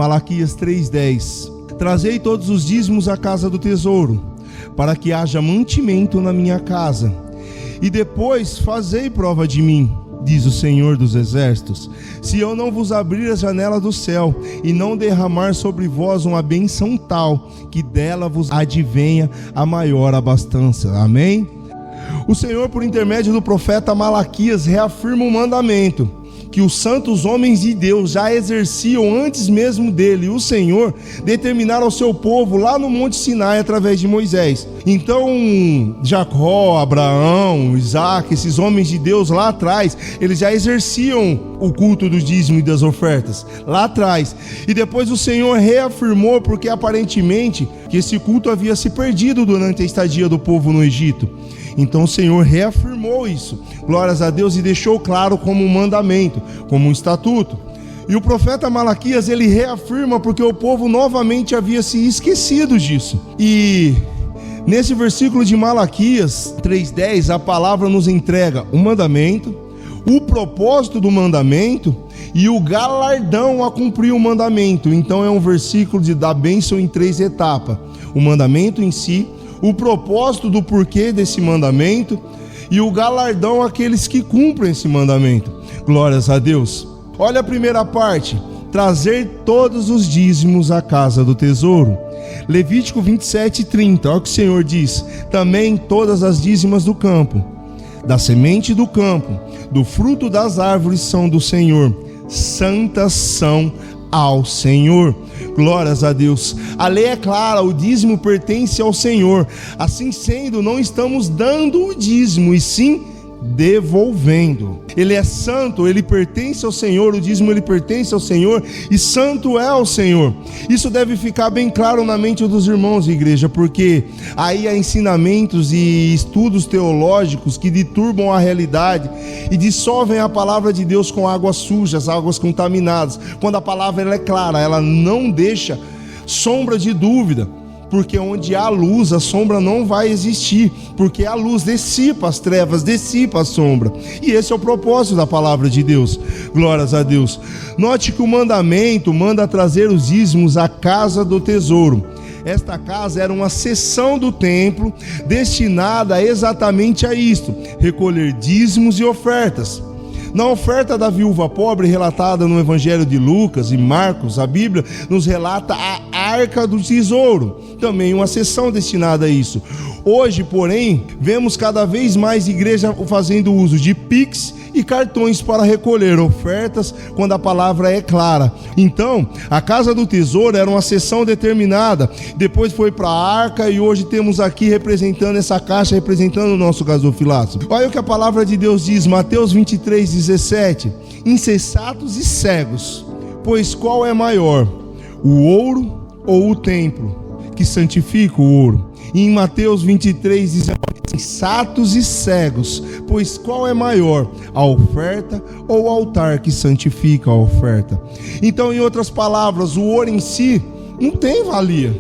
Malaquias 3:10. Trazei todos os dízimos à casa do tesouro, para que haja mantimento na minha casa. E depois fazei prova de mim, diz o Senhor dos Exércitos, se eu não vos abrir a janela do céu e não derramar sobre vós uma bênção tal, que dela vos advenha a maior abastança. Amém? O Senhor, por intermédio do profeta Malaquias, reafirma o mandamento que os santos homens de Deus já exerciam antes mesmo dele, o Senhor, determinar ao seu povo lá no Monte Sinai através de Moisés. Então, Jacó, Abraão, Isaac, esses homens de Deus lá atrás, eles já exerciam o culto do dízimo e das ofertas, lá atrás. E depois o Senhor reafirmou, porque aparentemente que esse culto havia se perdido durante a estadia do povo no Egito. Então o Senhor reafirmou isso, glórias a Deus, e deixou claro como um mandamento, como um estatuto. E o profeta Malaquias, ele reafirma porque o povo novamente havia se esquecido disso. E nesse versículo de Malaquias 3:10, a palavra nos entrega o mandamento, o propósito do mandamento e o galardão a cumprir o mandamento. Então é um versículo da bênção em 3 etapas: o mandamento em si, o propósito do porquê desse mandamento e o galardão àqueles que cumprem esse mandamento. Glórias a Deus. Olha a primeira parte: trazer todos os dízimos à casa do tesouro. Levítico 27:30, olha o que o Senhor diz: também todas as dízimas do campo, da semente do campo, do fruto das árvores são do Senhor, santas são ao Senhor. Glórias a Deus. A lei é clara, o dízimo pertence ao Senhor. Assim sendo, não estamos dando o dízimo, e sim devolvendo. Ele é santo, ele pertence ao Senhor, o dízimo ele pertence ao Senhor, e santo é o Senhor. Isso deve ficar bem claro na mente dos irmãos, igreja, porque aí há ensinamentos e estudos teológicos que deturbam a realidade e dissolvem a palavra de Deus com águas sujas, águas contaminadas, quando a palavra ela é clara, ela não deixa sombra de dúvida. Porque onde há luz, a sombra não vai existir, porque a luz dissipa as trevas, dissipa a sombra. E esse é o propósito da palavra de Deus. Glórias a Deus. Note que o mandamento manda trazer os dízimos à casa do tesouro. Esta casa era uma seção do templo destinada exatamente a isto: recolher dízimos e ofertas. Na oferta da viúva pobre, relatada no Evangelho de Lucas e Marcos, a Bíblia nos relata a arca do tesouro, também uma seção destinada a isso. Hoje, porém, vemos cada vez mais igreja fazendo uso de Pix e cartões para recolher ofertas quando a palavra é clara. Então, a casa do tesouro era uma seção determinada, depois foi para a arca, e hoje temos aqui representando essa caixa, representando o nosso gasofilaço. Olha o que a palavra de Deus diz, Mateus 23:17: insensatos e cegos, pois qual é maior, o ouro ou o templo que santifica o ouro? E em Mateus 23:19, insensatos e cegos, pois qual é maior, a oferta ou o altar que santifica a oferta? Então, em outras palavras, o ouro em si não tem valia,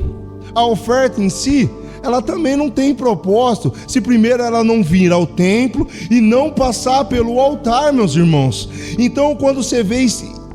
a oferta em si ela também não tem propósito, se primeiro ela não vir ao templo e não passar pelo altar, meus irmãos. Então, quando você vê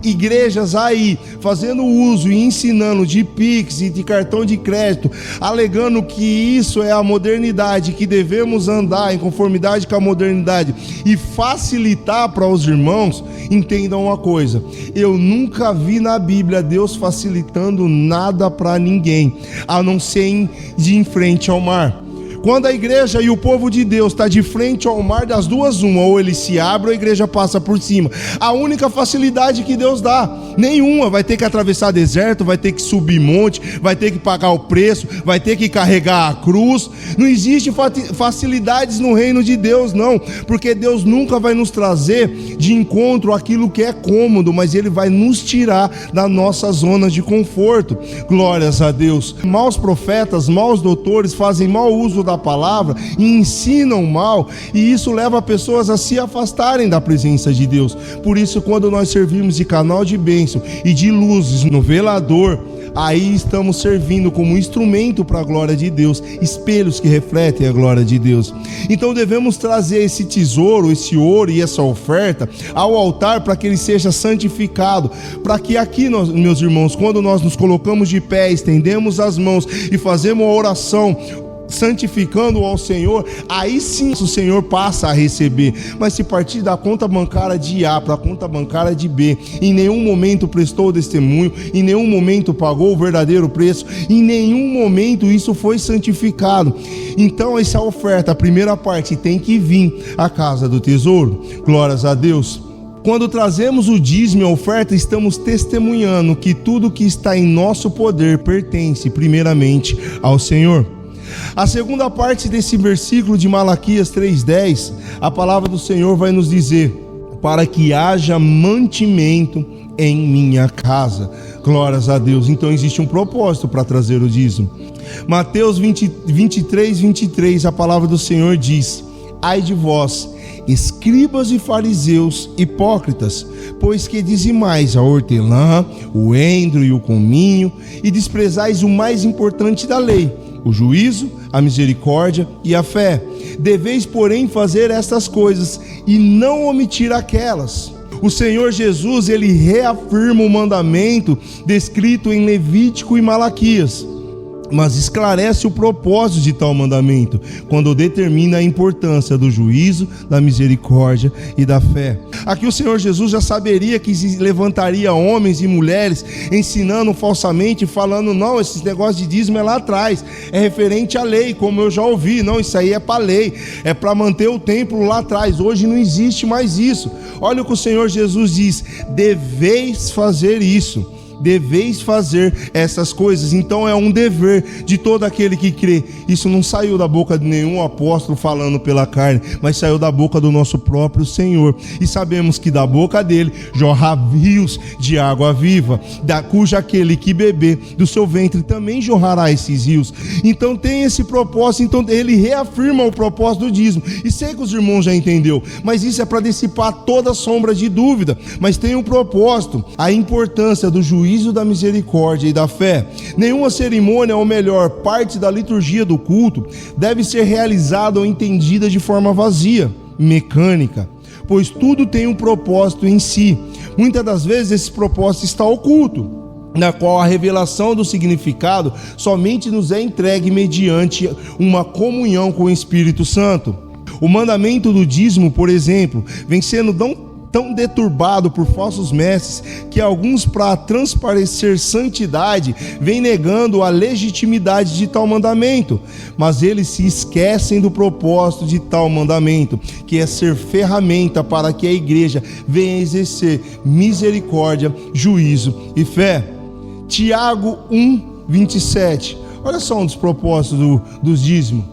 igrejas aí fazendo uso e ensinando de Pix e de cartão de crédito, alegando que isso é a modernidade, que devemos andar em conformidade com a modernidade e facilitar para os irmãos, entendam uma coisa: eu nunca vi na Bíblia Deus facilitando nada para ninguém, a não ser de em frente ao mar. Quando a igreja e o povo de Deus está de frente ao mar, das duas uma: ou ele se abre ou a igreja passa por cima. A única facilidade que Deus dá, nenhuma. Vai ter que atravessar deserto, vai ter que subir monte, vai ter que pagar o preço, vai ter que carregar a cruz. Não existe facilidades no reino de Deus, não, porque Deus nunca vai nos trazer de encontro aquilo que é cômodo, mas Ele vai nos tirar da nossa zona de conforto. Glórias a Deus. Maus profetas, maus doutores fazem mau uso da palavra e ensinam mal, e isso leva pessoas a se afastarem da presença de Deus. Por isso, quando nós servimos de canal de bênção e de luzes no velador, aí estamos servindo como instrumento para a glória de Deus, espelhos que refletem a glória de Deus. Então devemos trazer esse tesouro, esse ouro e essa oferta ao altar para que ele seja santificado, para que aqui, meus irmãos, quando nós nos colocamos de pé, estendemos as mãos e fazemos a oração santificando ao Senhor, aí sim o Senhor passa a receber. Mas se partir da conta bancária de A para a conta bancária de B, em nenhum momento prestou testemunho, em nenhum momento pagou o verdadeiro preço, em nenhum momento isso foi santificado. Então essa oferta, a primeira parte, tem que vir à casa do tesouro. Glórias a Deus. Quando trazemos o dízimo e a oferta, estamos testemunhando que tudo que está em nosso poder pertence primeiramente ao Senhor. A segunda parte desse versículo de Malaquias 3:10, a palavra do Senhor vai nos dizer: para que haja mantimento em minha casa. Glórias a Deus. Então existe um propósito para trazer o dízimo. Mateus 23:23, a palavra do Senhor diz: ai de vós, escribas e fariseus hipócritas, pois que dizimais a hortelã, o endro e o cominho, e desprezais o mais importante da lei, o juízo, a misericórdia e a fé. Deveis, porém, fazer estas coisas e não omitir aquelas. O Senhor Jesus, ele reafirma o mandamento descrito em Levítico e Malaquias, mas esclarece o propósito de tal mandamento, quando determina a importância do juízo, da misericórdia e da fé. Aqui o Senhor Jesus já saberia que se levantaria homens e mulheres ensinando falsamente, falando: não, esse negócio de dízimo é lá atrás, é referente à lei, como eu já ouvi. Não, isso aí é para a lei, é para manter o templo lá atrás. Hoje não existe mais isso. Olha o que o Senhor Jesus diz: deveis fazer isso, deveis fazer essas coisas. Então é um dever de todo aquele que crê. Isso não saiu da boca de nenhum apóstolo falando pela carne, mas saiu da boca do nosso próprio Senhor. E sabemos que da boca dele jorra rios de água viva, da cuja aquele que beber do seu ventre também jorrará esses rios. Então tem esse propósito. Então ele reafirma o propósito do dízimo. E sei que os irmãos já entenderam, mas isso é para dissipar toda sombra de dúvida. Mas tem um propósito: a importância do juízo, da misericórdia e da fé. Nenhuma cerimônia, ou melhor, parte da liturgia do culto, deve ser realizada ou entendida de forma vazia, mecânica, pois tudo tem um propósito em si. Muitas das vezes esse propósito está oculto, na qual a revelação do significado somente nos é entregue mediante uma comunhão com o Espírito Santo. O mandamento do dízimo, por exemplo, vem sendo tão deturbado por falsos mestres que alguns, para transparecer santidade, vêm negando a legitimidade de tal mandamento, mas eles se esquecem do propósito de tal mandamento, que é ser ferramenta para que a igreja venha exercer misericórdia, juízo e fé. Tiago 1:27, olha só um dos propósitos dos dízimos: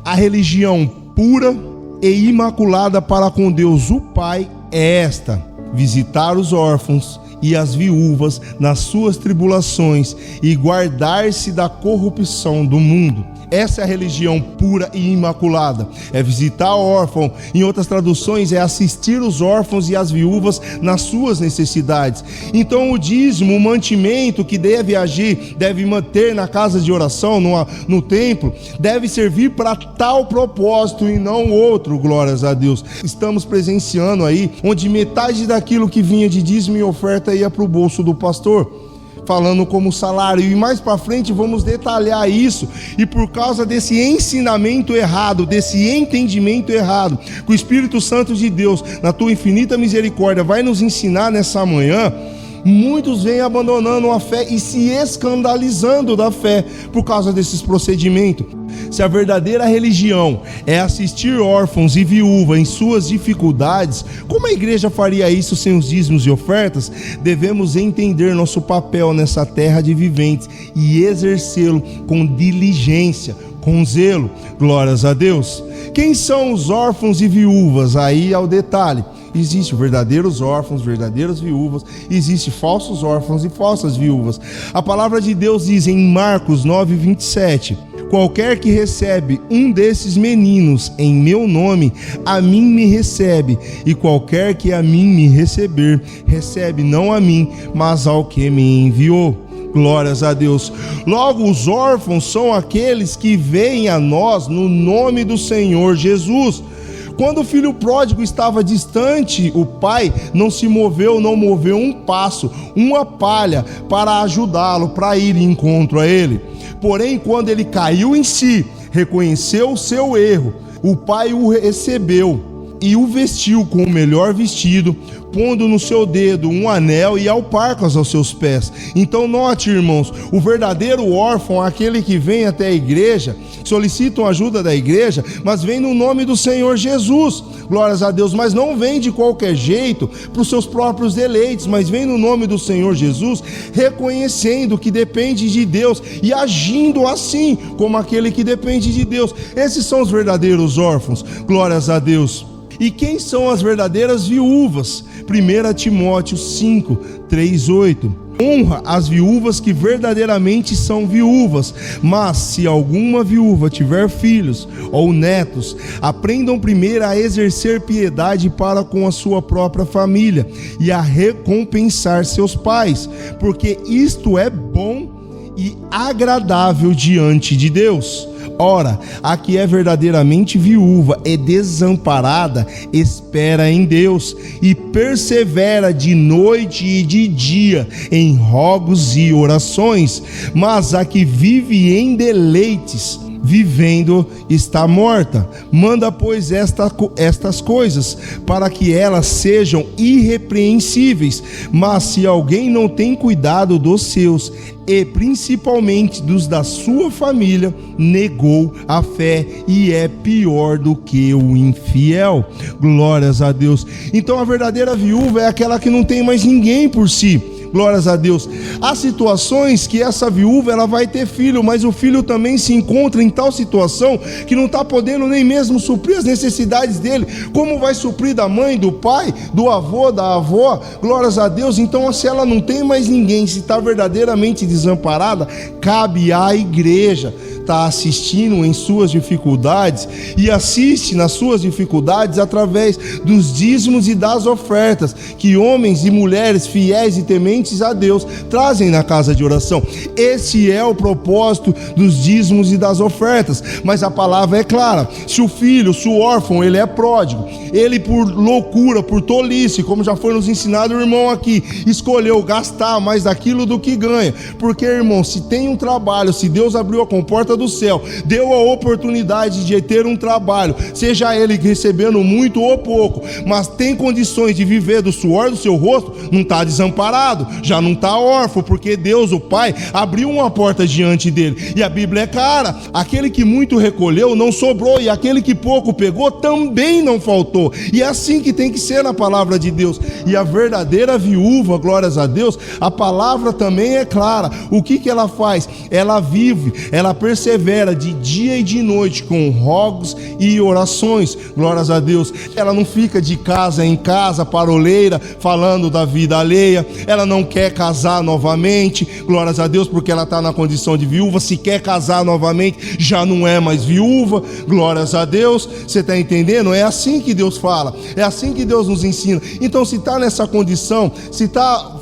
a religião pura e imaculada para com Deus o Pai é esta: visitar os órfãos e as viúvas nas suas tribulações e guardar-se da corrupção do mundo. Essa é a religião pura e imaculada, é visitar o órfão. Em outras traduções, é assistir os órfãos e as viúvas nas suas necessidades. Então o dízimo, o mantimento que deve agir, deve manter na casa de oração, no templo, deve servir para tal propósito e não outro. Glórias a Deus. Estamos presenciando aí onde metade daquilo que vinha de dízimo e oferta ia para o bolso do pastor, falando como salário, e mais para frente vamos detalhar isso. E por causa desse ensinamento errado, desse entendimento errado, que o Espírito Santo de Deus, na tua infinita misericórdia, vai nos ensinar nessa manhã, muitos vêm abandonando a fé e se escandalizando da fé por causa desses procedimentos. Se a verdadeira religião é assistir órfãos e viúvas em suas dificuldades, como a igreja faria isso sem os dízimos e ofertas? Devemos entender nosso papel nessa terra de viventes e exercê-lo com diligência, com zelo. Glórias a Deus. Quem são os órfãos e viúvas? Aí é o detalhe. Existem verdadeiros órfãos, verdadeiras viúvas, existem falsos órfãos e falsas viúvas. A palavra de Deus diz em Marcos 9:27: qualquer que recebe um desses meninos em meu nome, a mim me recebe, e qualquer que a mim me receber, recebe não a mim, mas ao que me enviou. Glórias a Deus. Logo, os órfãos são aqueles que vêm a nós no nome do Senhor Jesus. Quando o filho pródigo estava distante, o pai não moveu um passo, uma palha para ajudá-lo, para ir em encontro a ele. Porém, quando ele caiu em si, reconheceu o seu erro, o pai o recebeu e o vestiu com o melhor vestido, pondo no seu dedo um anel e alparcas aos seus pés. Então note, irmãos, o verdadeiro órfão é aquele que vem até a igreja, solicita a ajuda da igreja, mas vem no nome do Senhor Jesus, glórias a Deus, mas não vem de qualquer jeito para os seus próprios deleites, mas vem no nome do Senhor Jesus, reconhecendo que depende de Deus e agindo assim como aquele que depende de Deus. Esses são os verdadeiros órfãos, glórias a Deus. E quem são as verdadeiras viúvas? 1 Timóteo 5, 3, 8. Honra as viúvas que verdadeiramente são viúvas, mas se alguma viúva tiver filhos ou netos, aprendam primeiro a exercer piedade para com a sua própria família e a recompensar seus pais, porque isto é bom e agradável diante de Deus. Ora, a que é verdadeiramente viúva e desamparada, espera em Deus e persevera de noite e de dia em rogos e orações. Mas a que vive em deleites, vivendo, está morta. Manda, pois, estas coisas, para que elas sejam irrepreensíveis. Mas se alguém não tem cuidado dos seus, e principalmente dos da sua família, negou a fé e é pior do que o infiel. Glórias a Deus. Então a verdadeira viúva é aquela que não tem mais ninguém por si. Glórias a Deus. Há situações que essa viúva ela vai ter filho, mas o filho também se encontra em tal situação que não está podendo nem mesmo suprir as necessidades dele. Como vai suprir da mãe, do pai, do avô, da avó? Glórias a Deus. Então, se ela não tem mais ninguém, se está verdadeiramente desamparada, cabe à igreja estar assistindo em suas dificuldades, e assiste nas suas dificuldades através dos dízimos e das ofertas que homens e mulheres fiéis e tementes a Deus trazem na casa de oração. Esse é o propósito dos dízimos e das ofertas. Mas a palavra é clara: se o filho, se o órfão, ele é pródigo, ele por loucura, por tolice, como já foi nos ensinado o irmão aqui, escolheu gastar mais daquilo do que ganha, porque, irmão, se tem um trabalho, se Deus abriu a comporta do céu, deu a oportunidade de ter um trabalho, seja ele recebendo muito ou pouco, mas tem condições de viver do suor do seu rosto, não está desamparado, já não está órfão, porque Deus, o Pai, abriu uma porta diante dele. E a Bíblia é clara: aquele que muito recolheu não sobrou, e aquele que pouco pegou também não faltou. E é assim que tem que ser na palavra de Deus. E a verdadeira viúva, glórias a Deus, a palavra também é clara. O que ela faz? Ela vive, ela persevera de dia e de noite com rogos e orações, glórias a Deus. Ela não fica de casa em casa, paroleira, falando da vida alheia. Ela não quer casar novamente, glórias a Deus, porque ela está na condição de viúva. Se quer casar novamente, já não é mais viúva, glórias a Deus. Você está entendendo? É assim que Deus fala, é assim que Deus nos ensina. Então, se está nessa condição, se está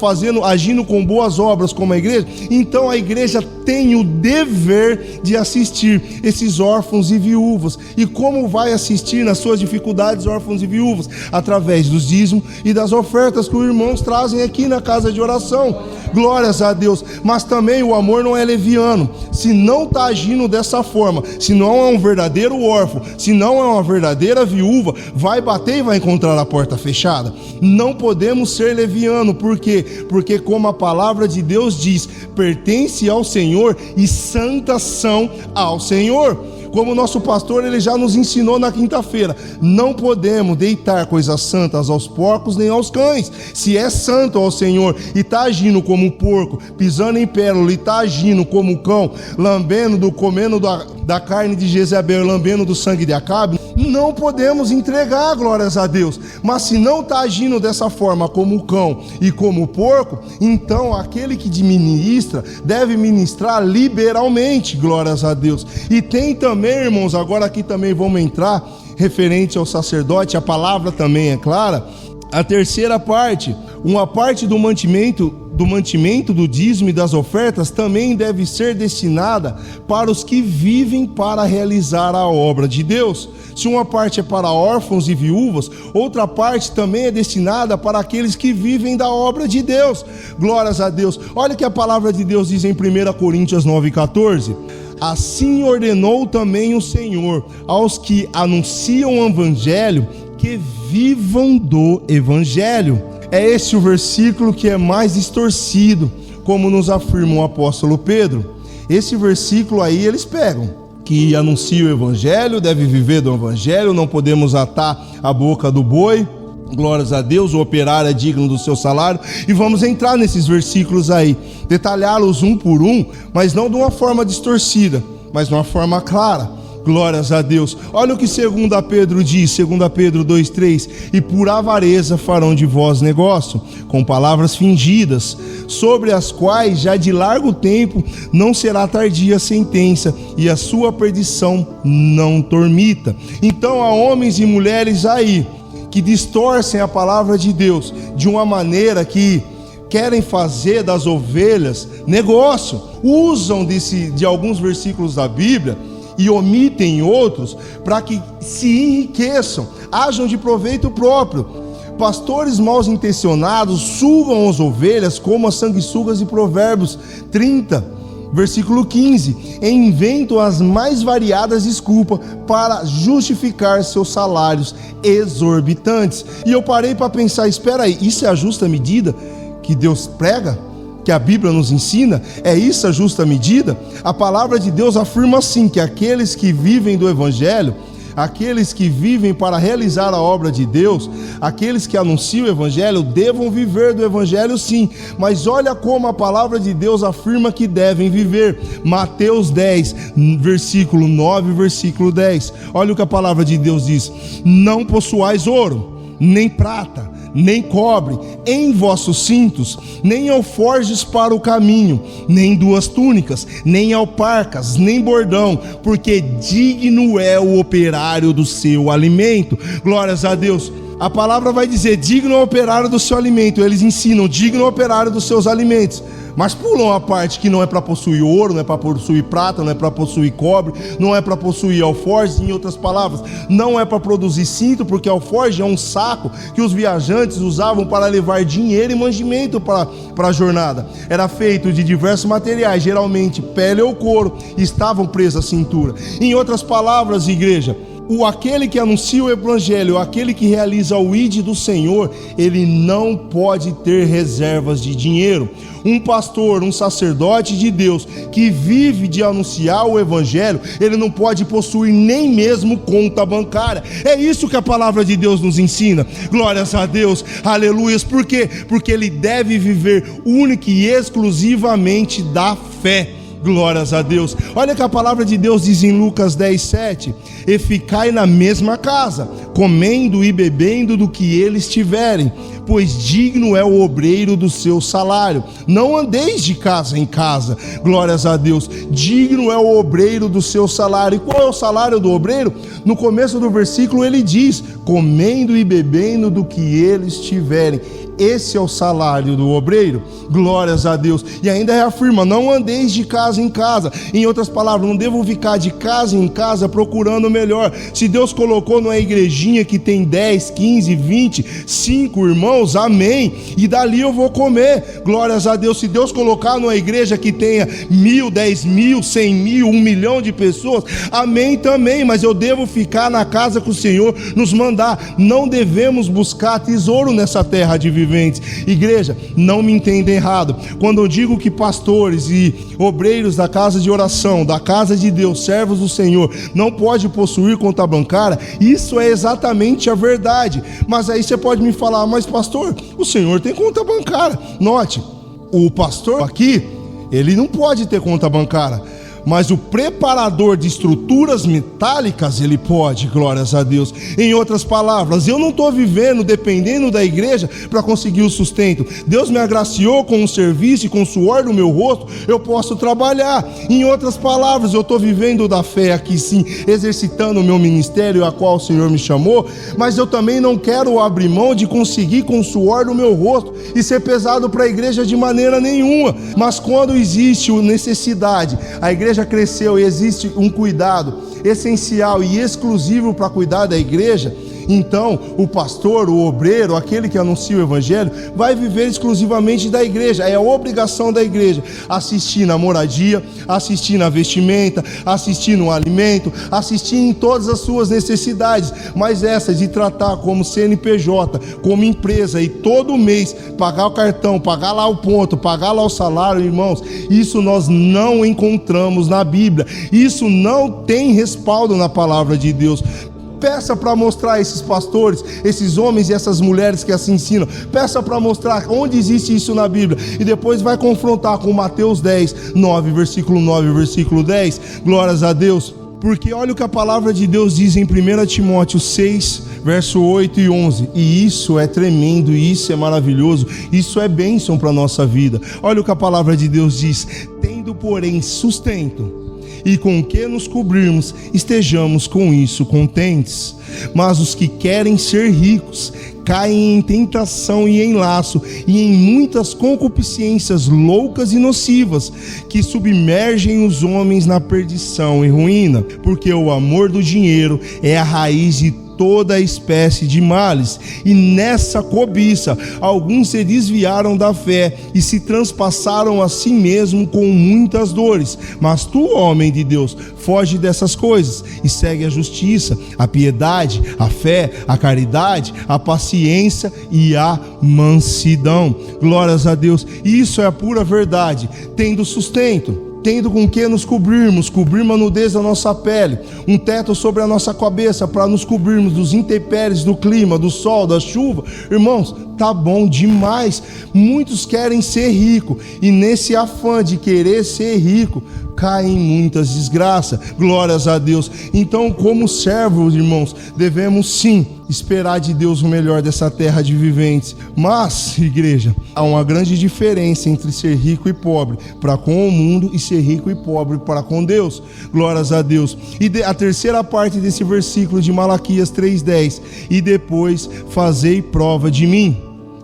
agindo com boas obras como a igreja, então a igreja tem o dever de assistir esses órfãos e viúvas. E como vai assistir nas suas dificuldades órfãos e viúvas? Através dos dízimos e das ofertas que os irmãos trazem aqui na casa de oração, glórias a Deus. Mas também o amor não é leviano. Se não está agindo dessa forma, se não é um verdadeiro órfão, se não é uma verdadeira viúva, vai bater e vai encontrar a porta fechada. Não podemos ser leviano. Por quê? Porque, como a palavra de Deus diz, pertence ao Senhor e santas são ao Senhor. Como o nosso pastor ele já nos ensinou na quinta-feira, não podemos deitar coisas santas aos porcos nem aos cães. Se é santo ao Senhor e está agindo como um porco, pisando em pérola, e está agindo como um cão, comendo da carne de Jezabel, lambendo do sangue de Acabe, não podemos entregar, glórias a Deus. Mas se não está agindo dessa forma, como o cão e como o porco, então aquele que ministra deve ministrar liberalmente, glórias a Deus. E tem também, irmãos, agora aqui também vamos entrar referente ao sacerdote, a palavra também é clara, A terceira parte, uma parte do mantimento do dízimo e das ofertas também deve ser destinada para os que vivem para realizar a obra de Deus. Se uma parte é para órfãos e viúvas, outra parte também é destinada para aqueles que vivem da obra de Deus. Glórias a Deus. Olha o que a palavra de Deus diz em 1 Coríntios 9,14. Assim ordenou também o Senhor aos que anunciam o evangelho que vivam do evangelho. É esse o versículo que é mais distorcido, como nos afirma o apóstolo Pedro. Esse versículo aí eles pegam, que anuncia o evangelho, deve viver do evangelho, não podemos atar a boca do boi, glórias a Deus, o operário é digno do seu salário, e vamos entrar nesses versículos aí, detalhá-los um por um, mas não de uma forma distorcida, mas de uma forma clara. Glórias a Deus. Olha o que 2 Pedro diz, 2 Pedro 2,3: e por avareza farão de vós negócio, com palavras fingidas, sobre as quais já de largo tempo não será tardia a sentença, e a sua perdição não dormita. Então há homens e mulheres aí, que distorcem a palavra de Deus, de uma maneira que querem fazer das ovelhas negócio, usam de alguns versículos da Bíblia, e omitem outros para que se enriqueçam, hajam de proveito próprio. Pastores mal intencionados sugam as ovelhas como as sanguessugas, de Provérbios 30, versículo 15, e inventam as mais variadas desculpas para justificar seus salários exorbitantes. E eu parei para pensar, espera aí, isso é a justa medida que Deus prega? Que a Bíblia nos ensina? É isso a justa medida? A palavra de Deus afirma assim, que aqueles que vivem do evangelho, aqueles que vivem para realizar a obra de Deus, aqueles que anunciam o evangelho, devam viver do evangelho sim, mas olha como a palavra de Deus afirma que devem viver. Mateus 10, versículo 9, versículo 10, olha o que a palavra de Deus diz: não possuais ouro, nem prata, nem cobre em vossos cintos, nem alforjes para o caminho, nem duas túnicas, nem alparcas, nem bordão, porque digno é o operário do seu alimento. Glórias a Deus. A palavra vai dizer: digno é o operário do seu alimento. Eles ensinam: digno é o operário dos seus alimentos, mas pulam a parte que não é para possuir ouro, não é para possuir prata, não é para possuir cobre, não é para possuir alforjes. Em outras palavras, não é para produzir cinto, porque alforje é um saco que os viajantes usavam para levar dinheiro e mantimento para a jornada. Era feito de diversos materiais, geralmente pele ou couro, e estavam presos à cintura. Em outras palavras, igreja, aquele que anuncia o evangelho, aquele que realiza o ID do Senhor, ele não pode ter reservas de dinheiro. Um pastor, um sacerdote de Deus que vive de anunciar o evangelho, ele não pode possuir nem mesmo conta bancária. É isso que a palavra de Deus nos ensina. Glórias a Deus, aleluias. Por quê? Porque ele deve viver única e exclusivamente da fé. Glórias a Deus. Olha o que a palavra de Deus diz em Lucas 10:7: e ficai na mesma casa, comendo e bebendo do que eles tiverem, pois digno é o obreiro do seu salário. Não andeis de casa em casa. Glórias a Deus. Digno é o obreiro do seu salário. E qual é o salário do obreiro? No começo do versículo ele diz: comendo e bebendo do que eles tiverem. Esse é o salário do obreiro. Glórias a Deus. E ainda reafirma: não andeis de casa em casa. Em outras palavras, não devo ficar de casa em casa procurando o melhor. Se Deus colocou numa igrejinha que tem 10, 15, 20, 5 irmãos, amém, e dali eu vou comer. Glórias a Deus. Se Deus colocar numa igreja que tenha 1.000, 10.000, 100.000, 1 milhão de pessoas, amém também, mas eu devo ficar na casa que o Senhor nos mandar. Não devemos buscar tesouro nessa terra de viventes. Igreja, não me entenda errado quando eu digo que pastores e obreiros da casa de oração, da casa de Deus, servos do Senhor, não pode possuir conta bancária. Isso é exatamente a verdade. Mas aí você pode me falar: mas pastor, o senhor tem conta bancária. Note, o pastor aqui, ele não pode ter conta bancária, mas o preparador de estruturas metálicas, ele pode, glórias a Deus. Em outras palavras, eu não estou vivendo dependendo da igreja para conseguir o sustento. Deus me agraciou com um serviço e com o suor do meu rosto, eu posso trabalhar. Em outras palavras, eu estou vivendo da fé aqui sim, exercitando o meu ministério a qual o Senhor me chamou, mas eu também não quero abrir mão de conseguir com o suor do meu rosto e ser pesado para a igreja de maneira nenhuma. Mas quando existe necessidade, a igreja cresceu e existe um cuidado essencial e exclusivo para cuidar da igreja, então o pastor, o obreiro, aquele que anuncia o evangelho, vai viver exclusivamente da igreja. É a obrigação da igreja assistir na moradia, assistir na vestimenta, assistir no alimento, assistir em todas as suas necessidades, mas essa de tratar como CNPJ, como empresa, e todo mês pagar o cartão, pagar lá o ponto, pagar lá o salário, irmãos, isso nós não encontramos na Bíblia, isso não tem respaldo na palavra de Deus. Peça para mostrar esses pastores, esses homens e essas mulheres que assim ensinam. Peça para mostrar onde existe isso na Bíblia. E depois vai confrontar com Mateus 10, 9, versículo 9, versículo 10. Glórias a Deus. Porque olha o que a palavra de Deus diz em 1 Timóteo 6, verso 8 e 11. E isso é tremendo, isso é maravilhoso, isso é bênção para a nossa vida. Olha o que a palavra de Deus diz. Tendo, porém, sustento e com o que nos cobrirmos, estejamos com isso contentes. Mas os que querem ser ricos caem em tentação e em laço e em muitas concupiscências loucas e nocivas, que submergem os homens na perdição e ruína, porque o amor do dinheiro é a raiz de toda espécie de males, e nessa cobiça alguns se desviaram da fé e se transpassaram a si mesmo com muitas dores. Mas tu, homem de Deus, foge dessas coisas e segue a justiça, a piedade, a fé, a caridade, a paciência e a mansidão. Glórias a Deus. Isso é a pura verdade. Tendo sustento, tendo com que nos cobrirmos, cobrir a nudez da nossa pele, um teto sobre a nossa cabeça para nos cobrirmos dos intempéries, do clima, do sol, da chuva. Irmãos, tá bom demais. Muitos querem ser ricos e nesse afã de querer ser rico, caem em muitas desgraças. Glórias a Deus. Então, como servos, irmãos, devemos sim esperar de Deus o melhor dessa terra de viventes. Mas, igreja, há uma grande diferença entre ser rico e pobre para com o mundo e ser rico e pobre para com Deus. Glórias a Deus. E a terceira parte desse versículo de Malaquias 3:10: e depois fazei prova de mim.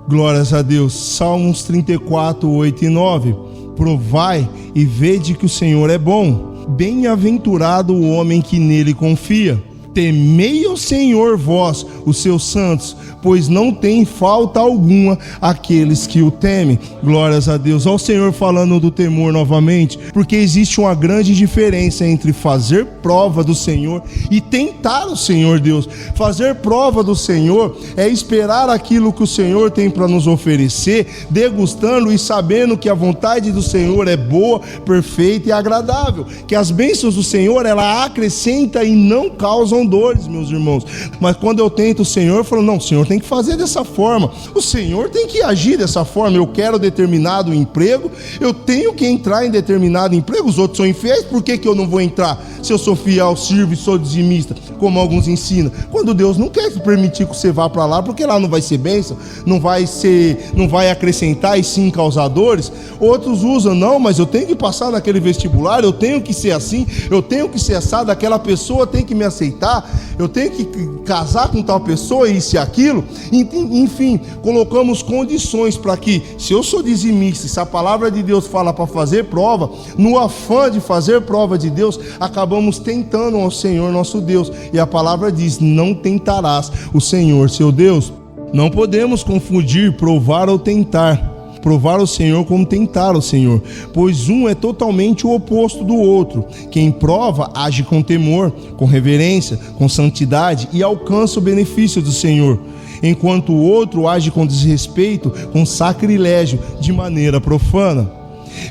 Glórias a Deus. Salmos 34, 8 e 9: provai e vede que o Senhor é bom, bem-aventurado o homem que nele confia. Temei ao Senhor vós, os seus santos, pois não tem falta alguma aqueles que o temem. Glórias a Deus. Ao Senhor falando do temor novamente, porque existe uma grande diferença entre fazer prova do Senhor e tentar o Senhor Deus. Fazer prova do Senhor é esperar aquilo que o Senhor tem para nos oferecer, degustando e sabendo que a vontade do Senhor é boa, perfeita e agradável, que as bênçãos do Senhor ela acrescenta e não causam dores, meus irmãos. Mas quando eu tento o Senhor, eu falo, não, o Senhor tem que fazer dessa forma, o Senhor tem que agir dessa forma. Eu quero determinado emprego, eu tenho que entrar em determinado emprego. Os outros são infiéis, por que eu não vou entrar? Se eu sou fiel, sirvo e sou dizimista, como alguns ensinam. Quando Deus não quer permitir que você vá para lá, porque lá não vai ser bênção, não vai acrescentar e sim causar dores. Outros usam, não, mas eu tenho que passar naquele vestibular, eu tenho que ser assim, eu tenho que ser assado, aquela pessoa tem que me aceitar, eu tenho que casar com tal pessoa, isso e aquilo. Enfim, colocamos condições para que, se eu sou dizimista, se a palavra de Deus fala para fazer prova, no afã de fazer prova de Deus, acabamos tentando ao Senhor nosso Deus. E a palavra diz, não tentarás o Senhor seu Deus. Não podemos confundir provar ou tentar. Provar o Senhor como tentar o Senhor, pois um é totalmente o oposto do outro. Quem prova age com temor, com reverência, com santidade e alcança o benefício do Senhor, enquanto o outro age com desrespeito, com sacrilégio, de maneira profana.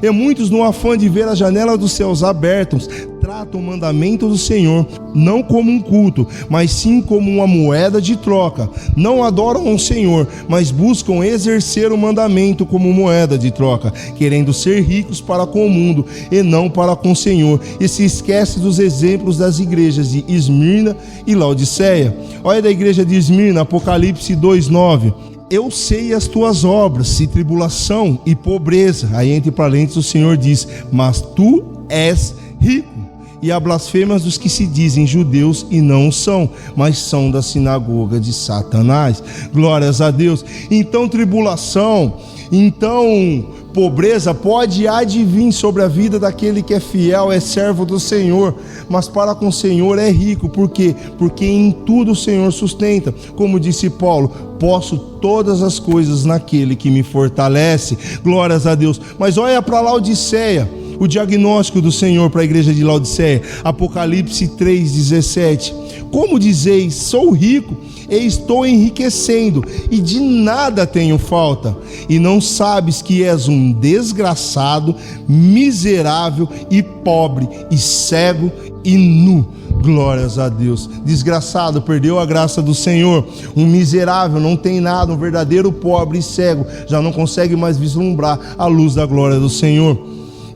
E muitos, no afã de ver a janela dos céus abertos, trata o mandamento do Senhor não como um culto, mas sim como uma moeda de troca. Não adoram o Senhor, mas buscam exercer o mandamento como moeda de troca, querendo ser ricos para com o mundo e não para com o Senhor. E se esquece dos exemplos das igrejas de Esmirna e Laodiceia. Olha da igreja de Esmirna, Apocalipse 2:9. Eu sei as tuas obras, e tribulação e pobreza. Aí entre parênteses o Senhor diz: mas tu és rico. E a blasfêmias dos que se dizem judeus e não são, mas são da sinagoga de Satanás. Glórias a Deus. Então tribulação, então pobreza pode advir sobre a vida daquele que é fiel, é servo do Senhor, mas para com o Senhor é rico. Por quê? Porque em tudo o Senhor sustenta. Como disse Paulo, posso todas as coisas naquele que me fortalece. Glórias a Deus. Mas olha para Laodiceia, o diagnóstico do Senhor para a igreja de Laodiceia, Apocalipse 3:17. Como dizeis, sou rico e estou enriquecendo, e de nada tenho falta, e não sabes que és um desgraçado, miserável e pobre, e cego e nu. Glórias a Deus. Desgraçado, perdeu a graça do Senhor. Um miserável, não tem nada. Um verdadeiro pobre e cego, já não consegue mais vislumbrar a luz da glória do Senhor.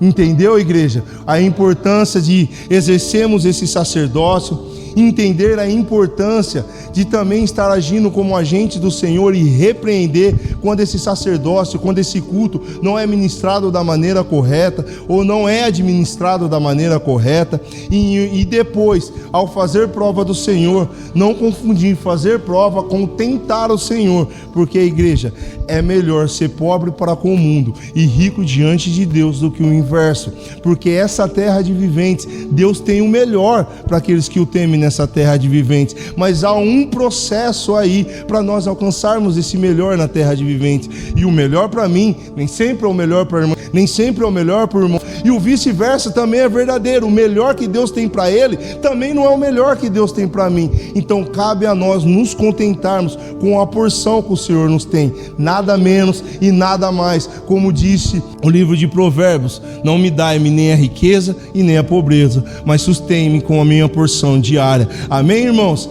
Entendeu, igreja? A importância de exercermos esse sacerdócio, entender a importância de também estar agindo como agente do Senhor e repreender quando esse sacerdócio, quando esse culto não é ministrado da maneira correta ou não é administrado da maneira correta. E depois, ao fazer prova do Senhor, não confundir fazer prova com tentar o Senhor, porque a igreja é melhor ser pobre para com o mundo e rico diante de Deus do que o inverso, porque essa terra de viventes, Deus tem o melhor para aqueles que o temem nessa terra de viventes, mas há um processo aí para nós alcançarmos esse melhor na terra de viventes, e o melhor para mim nem sempre é o melhor para o irmão, nem sempre é o melhor para o irmão, e o vice-versa também é verdadeiro. O melhor que Deus tem para ele também não é o melhor que Deus tem para mim. Então cabe a nós nos contentarmos com a porção que o Senhor nos tem, nada menos e nada mais. Como disse o livro de Provérbios: não me dai-me nem a riqueza e nem a pobreza, mas sustém-me com a minha porção diária. Amém, irmãos?